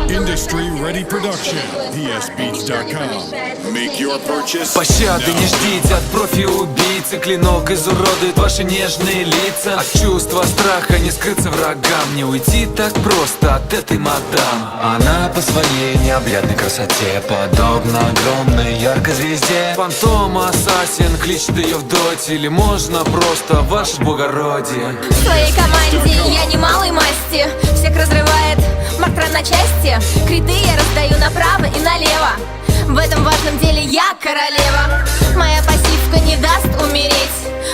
Industry Ready Production, psbeats.com. Make your purchase. Пощады не ждите от профи-убийцы. Клинок изуродует ваши нежные лица. От чувства страха не скрыться врагам. Не уйти так просто от этой мадам. Она по своей необъятной красоте подобна огромной яркой звезде. Фантом Ассасин кличет ее в доте. Или можно просто ваше благородие. В своей команде я немалой масти. Всех разрывает Мактрон на части. Криты я раздаю направо и налево. В этом важном деле я королева. Моя пассивка не даст умереть.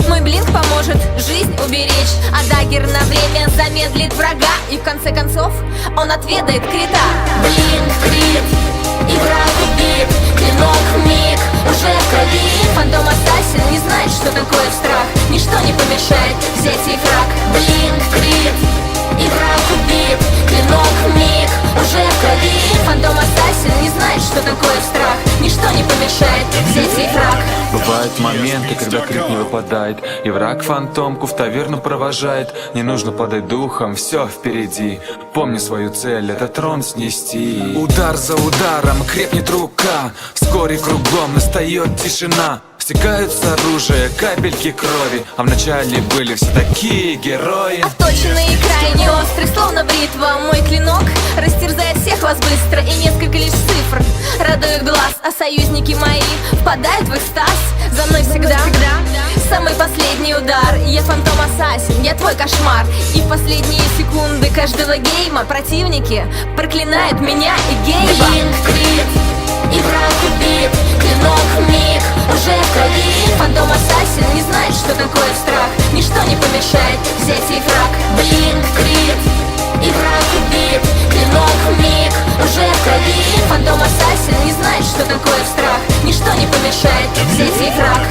Мой блинк поможет жизнь уберечь. А даггер на время замедлит врага. И в конце концов он отведает крита. Блинк, крит, и враг убит. Клинок, миг, уже в крови. Фантом Ассасин не знает, что такое страх. Ничто не помешает взять сей фраг. Блинк, крит, и враг убит. Клинок, миг, уже в крови. Фантом Ассасин не знает, что такое страх. Ничто не помешает взять сей фраг. Бывают моменты, когда крик не выпадает, и враг фантомку в таверну провожает. Не нужно падать духом, все впереди. Помни свою цель, это трон снести. Удар за ударом крепнет рука. Вскоре кругом настает тишина. Стекают с оружия капельки крови. А вначале были все такие герои. Отточенный и крайне острый, словно бритва. Мой клинок растерзает всех вас быстро. И несколько лишь цифр радует глаз. А союзники мои впадают в экстаз. За мной всегда самый последний удар. Я Фантом Ассасин, я твой кошмар. И в последние секунды каждого гейма противники проклинают меня и гейба. Блинк, крит, и враг убит. Клинок, миг, уже в крови. Фантом Ассасин не знает, что такое страх. Ничто не помешает взять сей фраг. Блинк, крит, и враг убит. Клинок, миг, уже в крови. Фантом Ассасин не знает, что такое страх. Ничто не помешает взять сей фраг.